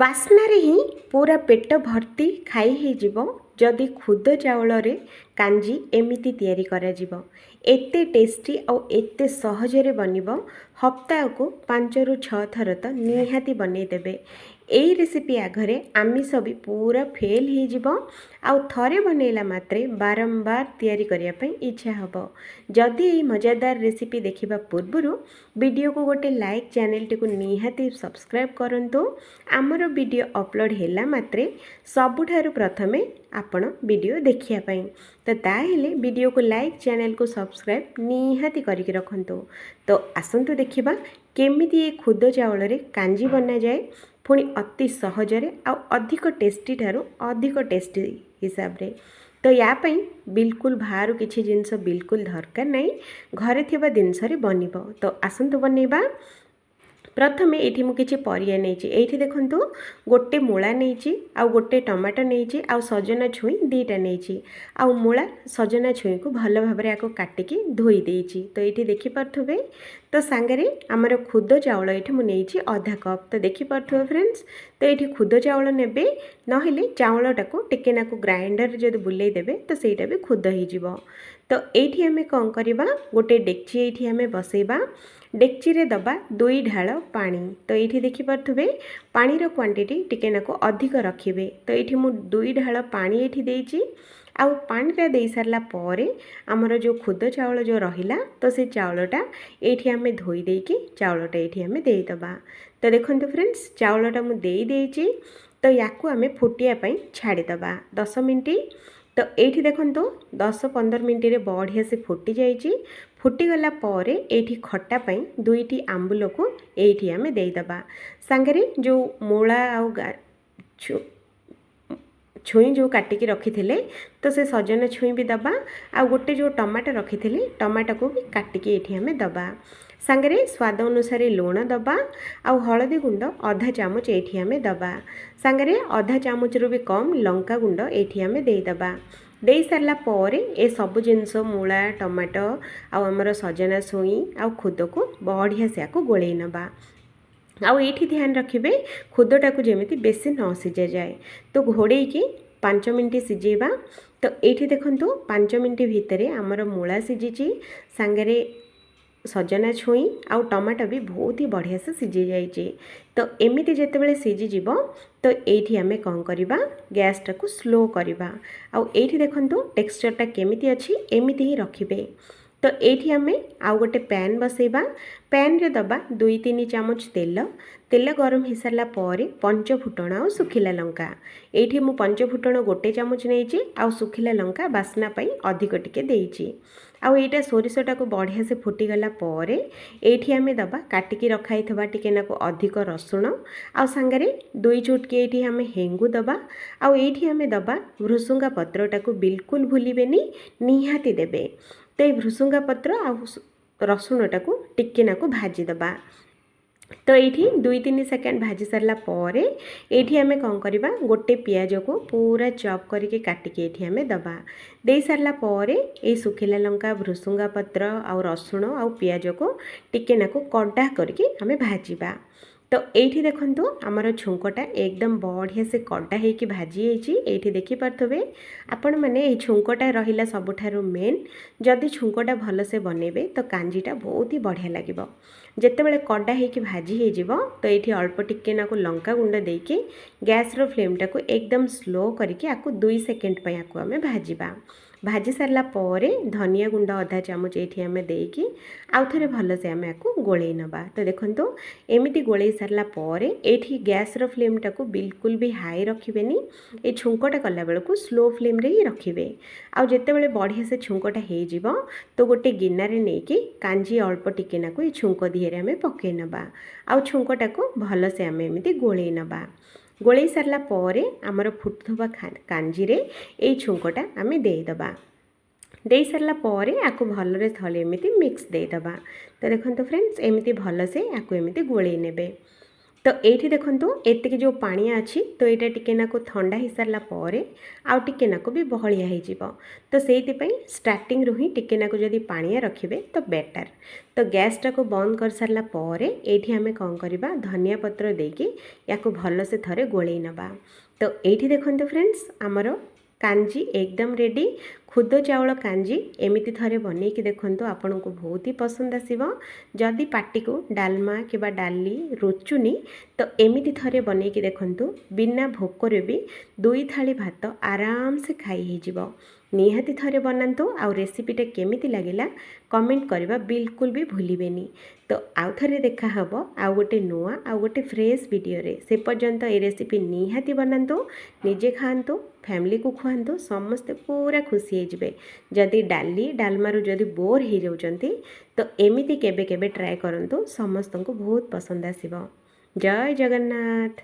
ବାସ୍ନାରେ ହିଁ ପୁରା ପେଟ ଭର୍ତ୍ତି ଖାଇ ହେଇଯିବ ଯଦି ଖୁଦ ଚାଉଳରେ କାଞ୍ଜି ଏମିତି ତିଆରି କରାଯିବ। ଏତେ ଟେଷ୍ଟି ଆଉ ଏତେ ସହଜରେ ବନିବ। ହପ୍ତାହକୁ 5ରୁ 6 ଥର ତ ନିହାତି ବନେଇଦେବେ। ଏଇ ରେସିପି ଆଗରେ ଆମିଷ ବି ପୁରା ଫେଲ୍ ହେଇଯିବ। ଆଉ ଥରେ ବନେଇଲା ମାତ୍ରେ ବାରମ୍ବାର ତିଆରି କରିବା ପାଇଁ ଇଚ୍ଛା ହେବ। ଯଦି ଏଇ ମଜାଦାର ରେସିପି ଦେଖିବା ପୂର୍ବରୁ ଭିଡ଼ିଓକୁ ଗୋଟେ ଲାଇକ୍, ଚ୍ୟାନେଲଟିକୁ ନିହାତି ସବସ୍କ୍ରାଇବ୍ କରନ୍ତୁ। ଆମର ଭିଡ଼ିଓ ଅପଲୋଡ଼ ହେଲା ମାତ୍ରେ ସବୁଠାରୁ ପ୍ରଥମେ ଆପଣ ଭିଡ଼ିଓ ଦେଖିବା ପାଇଁ। ତ ତାହେଲେ ଭିଡ଼ିଓକୁ ଲାଇକ୍, ଚ୍ୟାନେଲକୁ ସବସ୍କ୍ରାଇବ୍ ନିହାତି କରିକି ରଖନ୍ତୁ। ତ ଆସନ୍ତୁ ଦେଖିବା କେମିତି ଏ ଖୁଦ ଚାଉଳରେ କାଞ୍ଜି ବନାଯାଏ, ପୁଣି ଅତି ସହଜରେ ଆଉ ଅଧିକ ଟେଷ୍ଟି ଠାରୁ ଅଧିକ ଟେଷ୍ଟି ହିସାବରେ। ତ ୟା ପାଇଁ ବିଲକୁଲ ବାହାରୁ କିଛି ଜିନିଷ ବିଲକୁଲ ଦରକାର ନାହିଁ, ଘରେ ଥିବା ଜିନିଷରେ ବନିବ। ତ ଆସନ୍ତୁ ବନେଇବା। ପ୍ରଥମେ ଏଇଠି ମୁଁ କିଛି ପରିବା ନେଇଛି। ଏଇଠି ଦେଖନ୍ତୁ ଗୋଟେ ମୂଳା ନେଇଛି, ଆଉ ଗୋଟେ ଟମାଟୋ ନେଇଛି, ଆଉ ସଜନା ଛୁଇଁ ଦୁଇଟା ନେଇଛି। ଆଉ ମୂଳା ସଜନା ଛୁଇଁକୁ ଭଲ ଭାବରେ ଆକୁ କାଟିକି ଧୋଇ ଦେଇଛି। ତ ଏଇଠି ଦେଖିପାରୁଥିବେ। ତ ସାଙ୍ଗରେ ଆମର ଖୁଦ ଚାଉଳ ଏଇଠି ମୁଁ ନେଇଛି ଅଧା କପ୍। ତ ଦେଖିପାରୁଥିବେ ଫ୍ରେଣ୍ଡସ୍। ତ ଏଇଠି ଖୁଦ ଚାଉଳ ନେବେ, ନହେଲେ ଚାଉଳଟାକୁ ଟିକେ ନାକୁ ଗ୍ରାଇଣ୍ଡରରେ ଯଦି ବୁଲେଇ ଦେବେ ତ ସେଇଟା ବି ଖୁଦ ହେଇଯିବ। ତ ଏଇଠି ଆମେ କ'ଣ କରିବା, ଗୋଟେ ଡେକ୍ଚି ଏଇଠି ଆମେ ବସେଇବା। ଡେକ୍ଚିରେ ଦେବା 2 ଢାଳ ପାଣି। ତ ଏଇଠି ଦେଖିପାରୁଥିବେ ପାଣିର କ୍ୱାଣ୍ଟିଟି ଟିକେ ନାକୁ ଅଧିକ ରଖିବେ। ତ ଏଇଠି ମୁଁ 2 ଢାଳ ପାଣି ଏଇଠି ଦେଇଛି। ଆଉ ପାଣିଟା ଦେଇ ସାରିଲା ପରେ ଆମର ଯେଉଁ ଖୁଦ ଚାଉଳ ଯେଉଁ ରହିଲା, ତ ସେ ଚାଉଳଟା ଏଇଠି ଆମେ ଧୋଇ ଦେଇକି ଚାଉଳଟା ଏଇଠି ଆମେ ଦେଇଦେବା। ତ ଦେଖନ୍ତୁ ଫ୍ରେଣ୍ଡସ୍, ଚାଉଳଟା ମୁଁ ଦେଇଛି। ତ ୟାକୁ ଆମେ ଫୁଟିବା ପାଇଁ ଛାଡ଼ିଦେବା 10 ମିନିଟ୍। ତ ଏଇଠି ଦେଖନ୍ତୁ 10-15 ମିନିଟ୍ରେ ବଢ଼ିଆ ସେ ଫୁଟି ଯାଇଛି। ଫୁଟିଗଲା ପରେ ଏଇଠି ଖଟା ପାଇଁ 2ଟି ଆମ୍ବୁଲକୁ ଏଇଠି ଆମେ ଦେଇଦେବା। ସାଙ୍ଗରେ ଯେଉଁ ମୂଳା ଆଉ ଛୁଇଁ ଯେଉଁ କାଟିକି ରଖିଥିଲେ, ତ ସେ ସଜନା ଛୁଇଁ ବି ଦେବା। ଆଉ ଗୋଟେ ଯେଉଁ ଟମାଟୋ ରଖିଥିଲି, ଟମାଟୋକୁ ବି କାଟିକି ଏଇଠି ଆମେ ଦେବା। ସାଙ୍ଗରେ ସ୍ୱାଦ ଅନୁସାରେ ଲୁଣ ଦେବା। ଆଉ ହଳଦୀ ଗୁଣ୍ଡ ଅଧା ଚାମଚ ଏଇଠି ଆମେ ଦେବା। ସାଙ୍ଗରେ ଅଧା ଚାମଚରୁ ବି କମ୍ ଲଙ୍କା ଗୁଣ୍ଡ ଏଇଠି ଆମେ ଦେଇଦେବା। ଦେଇ ସାରିଲା ପରେ ଏ ସବୁ ଜିନିଷ ମୂଳା, ଟମାଟୋ ଆଉ ଆମର ସଜନା ଛୁଇଁ ଆଉ ଖୁଦକୁ ବଢ଼ିଆ ସେ ଆକୁ ଗୋଳେଇ ନେବା। ଆଉ ଏଇଠି ଧ୍ୟାନ ରଖିବେ ଖୁଦଟାକୁ ଯେମିତି ବେଶୀ ନ ସିଝାଯାଏ। ତ ଘୋଡ଼େଇକି 5 ମିନିଟ୍ ସିଝେଇବା। ତ ଏଇଠି ଦେଖନ୍ତୁ 5 ମିନିଟ୍ ଭିତରେ ଆମର ମୂଳା ସିଝିଛି, ସାଙ୍ଗରେ ସଜନା ଛୁଇଁ ଆଉ ଟମାଟୋ ବି ବହୁତ ହି ବଢ଼ିଆ ସେ ସିଝି ଯାଇଛି। ତ ଏମିତି ଯେତେବେଳେ ସିଝିଯିବ, ତ ଏଇଠି ଆମେ କ'ଣ କରିବା, ଗ୍ୟାସ୍ଟାକୁ ସ୍ଲୋ କରିବା। ଆଉ ଏଇଠି ଦେଖନ୍ତୁ ଟେକ୍ସଚରଟା କେମିତି ଅଛି, ଏମିତି ହିଁ ରଖିବେ। ତ ଏଇଠି ଆମେ ଆଉ ଗୋଟେ ପ୍ୟାନ୍ ବସେଇବା। ପ୍ୟାନ୍ରେ ଦେବା 2-3 ଚାମଚ ତେଲ। ତେଲ ଗରମ ହେଇସାରିଲା ପରେ ପଞ୍ଚ ଫୁଟଣ ଆଉ ଶୁଖିଲା ଲଙ୍କା। ଏଇଠି ମୁଁ ପଞ୍ଚ ଫୁଟଣ 1 ଚାମଚ ନେଇଛି, ଆଉ ଶୁଖିଲା ଲଙ୍କା ବାସ୍ନା ପାଇଁ ଅଧିକ ଟିକେ ଦେଇଛି। ଆଉ ଏଇଟା ସୋରିଷଟାକୁ ବଢ଼ିଆ ସେ ଫୁଟିଗଲା ପରେ ଏଇଠି ଆମେ ଦେବା କାଟିକି ରଖାଇଥିବା ଟିକେ ନାକୁ ଅଧିକ ରସୁଣ, ଆଉ ସାଙ୍ଗରେ 2 ଚୁଟକି ଏଇଠି ଆମେ ହେଙ୍ଗୁ ଦେବା। ଆଉ ଏଇଠି ଆମେ ଦେବା ଭୃସୁଙ୍ଗା ପତ୍ରଟାକୁ ବିଲକୁଲ ଭୁଲିବେନି, ନିହାତି ଦେବେ। ତ ଏଇ ଭୃସୁଙ୍ଗା ପତ୍ର ଆଉ ରସୁଣଟାକୁ ଟିକେ ନାକୁ ଭାଜିଦେବା। ତ ଏଇଠି 2-3 ସେକେଣ୍ଡ ଭାଜି ସାରିଲା ପରେ ଏଇଠି ଆମେ କ'ଣ କରିବା, ଗୋଟେ ପିଆଜକୁ ପୁରା ଚପ୍ କରିକି କାଟିକି ଏଇଠି ଆମେ ଦେବା। ଦେଇ ସାରିଲା ପରେ ଏଇ ଶୁଖିଲା ଲଙ୍କା, ଭୃସୁଙ୍ଗା ପତ୍ର ଆଉ ରସୁଣ ଆଉ ପିଆଜକୁ ଟିକେ ନାକୁ କଡ଼ା କରିକି ଆମେ ଭାଜିବା। ତ ଏଇଠି ଦେଖନ୍ତୁ ଆମର ଛୁଙ୍କଟା ଏକଦମ ବଢ଼ିଆ ସେ କଡ଼ା ହେଇକି ଭାଜି ହେଇଛି। ଏଇଠି ଦେଖିପାରୁଥିବେ ଆପଣମାନେ ଏଇ ଛୁଙ୍କଟା ରହିଲା ସବୁଠାରୁ ମେନ୍। ଯଦି ଛୁଙ୍କଟା ଭଲସେ ବନେଇବେ ତ କାଞ୍ଜିଟା ବହୁତ ହି ବଢ଼ିଆ ଲାଗିବ। ଯେତେବେଳେ କଡ଼ା ହେଇକି ଭାଜି ହେଇଯିବ, ତ ଏଇଠି ଅଳ୍ପ ଟିକେ ନାକୁ ଲଙ୍କା ଗୁଣ୍ଡ ଦେଇକି ଗ୍ୟାସ୍ର ଫ୍ଲେମ୍ଟାକୁ ଏକଦମ ସ୍ଲୋ କରିକି ଆକୁ 2 ସେକେଣ୍ଡ ପାଇଁ ଆକୁ ଆମେ ଭାଜିବା। ଭାଜି ସାରିଲା ପରେ ଧନିଆ ଗୁଣ୍ଡ ଅଧା ଚାମଚ ଏଇଠି ଆମେ ଦେଇକି ଆଉ ଥରେ ଭଲସେ ଆମେ ଆକୁ ଗୋଳେଇ ନେବା। ତ ଦେଖନ୍ତୁ ଏମିତି ଗୋଳେଇ ସାରିଲା ପରେ ଏଇଠି ଗ୍ୟାସ୍ର ଫ୍ଲେମ୍ଟାକୁ ବିଲକୁଲ ବି ହାଇ ରଖିବେନି। ଏ ଛୁଙ୍କଟା କଲାବେଳକୁ ସ୍ଲୋ ଫ୍ଲେମ୍ରେ ହିଁ ରଖିବେ। ଆଉ ଯେତେବେଳେ ବଢ଼ିଆ ସେ ଛୁଙ୍କଟା ହେଇଯିବ, ତ ଗୋଟେ ଗିନାରେ ନେଇକି କାଞ୍ଜି ଅଳ୍ପ ଟିକେ ନାକୁ ଏ ଛୁଙ୍କ ଦିହରେ ଆମେ ପକାଇ ନେବା। ଆଉ ଛୁଙ୍କଟାକୁ ଭଲସେ ଆମେ ଏମିତି ଗୋଳେଇ ନେବା। ଗୋଳେଇ ସାରିଲା ପରେ ଆମର ଫୁଟୁଥିବା କାଞ୍ଜିରେ ଏଇ ଛୁଙ୍କଟା ଆମେ ଦେଇଦେବା। ଦେଇ ସାରିଲା ପରେ ଆକୁ ଭଲରେ ଥରେ ଏମିତି ମିକ୍ସ ଦେଇଦେବା। ତ ଦେଖନ୍ତୁ ଫ୍ରେଣ୍ଡସ୍, ଏମିତି ଭଲସେ ଆକୁ ଏମିତି ଗୋଳେଇ ନେବେ। तो ये देखु एतिक जो पानिया अच्छी तो यहाँ टिके नाकु ठंडा हो सारा पर आउ टिके नाकु भी बहलिया हो तो से स्टार्टिंग रू ही टिके नाकु जदि पानिया रखिए तो बेटर। तो गैस टाको बंद कर सारा पर ये आम कौन करवा धनिया पत्र देकी या भल से थरे गोले नवा। तो ये देखो फ्रेंड्स आमर कांजी एकदम रेडी। खुद चाउल कांजी एमिति थरे बनैकी देखंतु आपन को बहुत ही पसंद आसीबो। जदि पार्टी को डालमा कि डाली रुचुनी तो एमिति थरे बनैकी देखंतु बिना भोकरे भी 2 थाली भात आराम से खाई हो जिवो। निहाती थरे बनातु आउ रेसिपीटा केमिति लागिला कमेंट करबा बिल्कुल भी भूलिबेनी। तो आउ थरे देखा हबो आउ गोटे नुआ आउ गोटे फ्रेश वीडियो रे। से पर्यंत ए रेसिपी निहाती बनातु निजे खातु फैमिली को खुआतु समस्ते पूरा खुशी हो जाए। जदि डाली डालमारू जदि बोर हो जाउछंती तो एमिति केबे केबे ट्राए करंतु समस्त को बहुत पसंद आसीबो। जय जगन्नाथ।